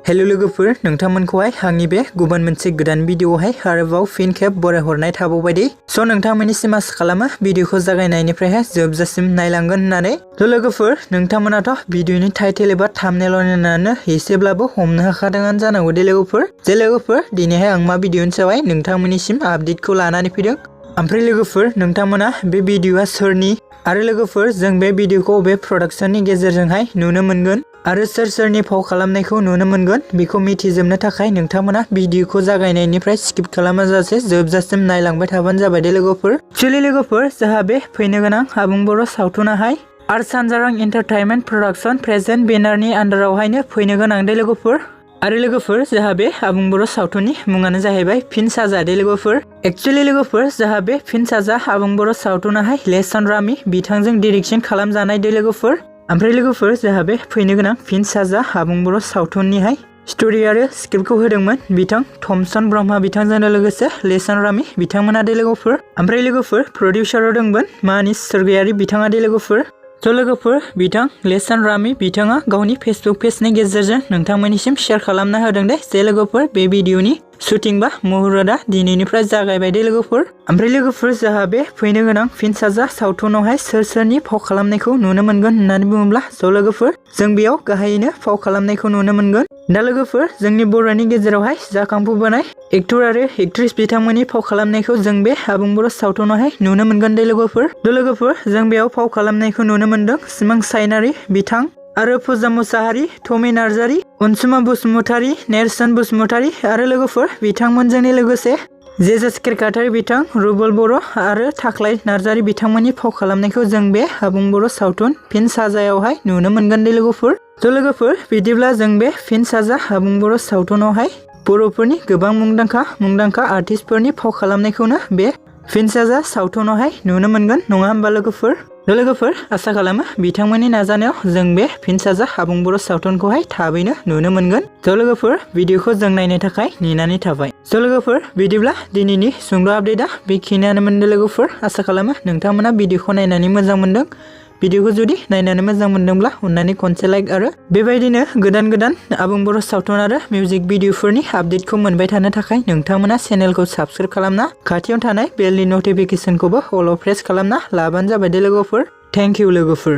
Hello लोगोफोर नोंथांमोनखौहाय आंनि बे गुबुन मोनसे गोदान भिडिअआवहाय आरोबाव फिन खेब बरायहरनाय थाबावबाय दे। स' नोंथांमोननिसिम आसा खालामो भिडिअखौ जागायनायनिफ्रायहाय जोबजासिम नायलांगोन होननानै। थ' लोगोफोर नोंथांमोनाथ' भिडिअनि टाइटेल एबा थाम्बनेइल नायनानै एसेब्लाबो हमनो हाखादोंआनो जानांगौ दे लोगोफोर। दिनैहाय आं मा भिडिअनि सायावहाय नोंथांमोननिसिम आपडेटखौ लानानै फैदों। ओमफ्राय लोगोफोर नोंथांमोना बे भिडिअआ सोरनि आरो लोगोफोर जों बे भिडिअखौ बे प्रडाक्शननि गेजेरजोंहाय नुनो मोनगोन आरो सोरनि फाव खालामनायखौ नुनो मोनगोन बेखौ मिथिजोबनो थाखाय नोंथांमोना भिडिअखौ जागायनायनिफ्राय स्किप खालामाजासे जोबजासिम नायलांबाय थाबानो जाबाय दे लोगोफोर। एक्चुअली लोगोफोर जोंहा बे फैनो गोनां आबुं बर' सावथुनाहाय SHAN RAMY entertainment production present बेनारनि आन्डारावहायनो फैनो गोनां दे लोगोफोर। आरो लोगोफोर जोंहा बे आबुं बर' सावथुननि मुङानो जाहैबाय PHIN SAZA दे लोगोफोर। एक्चुअली लोगोफोर जोंहा बे PHIN SAZA आबुं बर' सावथुनाहाय SHAN RAMY बिथांजों डाइरेक्शन खालामजानाय दे लोगोफोर। ओमफ्राय लोगोफोर जोंहा बे फैनो गोनां PHIN SAZA आबुं बर' सावथुननिहाय स्टोरी आरो स्क्रिप्टखौ होदोंमोन बिथां थमसन ब्रह्मा बिथांजों लोगोसे SHAN RAMY बिथांमोना दे लोगोफोर। ओमफ्राय लोगोफोर प्रडिउसाराव दंमोन मानिस सरगयारि बिथाङा दे लोगोफोर। थ' लोगोफोर बिथां SHAN RAMY बिथाङा गावनि फेसबुक पेजनि गेजेरजों नोंथांमोननिसिम शेयार खालामना होदों दे जे लोगोफोर बे भिडिअनि शुटिं बा मुहुर्तआ दिनैनिफ्राय जागायबाय दे लोगोफोर। ओमफ्राय लोगोफोर जोंहा बे फैनो गोनां PHIN SAZA सावथुनावहाय सोरनि फाव खालामनायखौ नुनो मोनगोन होननानै बुङोब्ला ज' लोगोफोर जों बेयाव गाहायैनो फाव खालामनायखौ नुनो मोनगोन। दा लोगोफोर जोंनि बर'नि गेजेरावहाय जाखांफुबोनाय एक्टर आरो एक्ट्रेस बिथांमोननि फाव खालामनायखौ जों बे आबुं बर' सावथुनावहाय नुनो मोनगोन दे लोगोफोर। थ' लोगोफोर जों बेयाव फाव खालामनायखौ नुनो मोनदों सिमां सायनारि बिथां आरो फुजा मुसाहारि, टमि नार्जारि, अनसुमा बसुमतारी, नेरसोन बसुमतारी आरो लोगोफोर बिथांमोनजोंनो लोगोसे जेजास केरकाटारि बिथां रुबल बर' आरो थाख्लाय नार्जारि बिथांमोननि फाव खालामनायखौ जों बे आबुं बर' सावथुन PHIN SAZAयावहाय नुनो मोनगोन दे लोगोफोर। थ' लोगोफोर बिदिब्ला जों बे PHIN SAZA आबुं बर' सावथुनावहाय बर'फोरनि गोबां मुंदांखा आर्टिस्टफोरनि फाव खालामनायखौनो बे PHIN SAZA सावथुनावहाय नुनो मोनगोन नङा होमबा लोगोफोर। लोगोफोर आसा खालामो बिथांमोननि नाजानायाव जों बे PHIN SAZA आबुं बर' सावथुनखौहाय थाबैनो नुनो मोनगोन। थ' लोगोफोर भिडिअखौ जों नायनो थाखाय नेनानै थाबाय। स' लोगोफोर बिदिब्ला दिनैनि सुंद' आपडेटआ बेखिनियानो मोनदों लोगोफोर। आसा खालामो नोंथांमोना भिडिअखौ नायनानै मोजां मोनदों। भिडिअखौ जुदि नायनानै मोजां मोनदोंब्ला अननानै खनसे लाइक आरो बेबायदिनो गोदान आबुं बर' सावथुन आरो मिउजिक भिडिअफोरनि आपडेटखौ मोनबाय थानो थाखाय नोंथांमोना चेनेलखौ साबस्क्राइब खालामना खाथियाव थानाय बेलनि नटिफिकेसनखौबो अल प्रेस खालामना लाबानो जाबाय दे लोगोफोर। थेंक इउ लोगोफोर।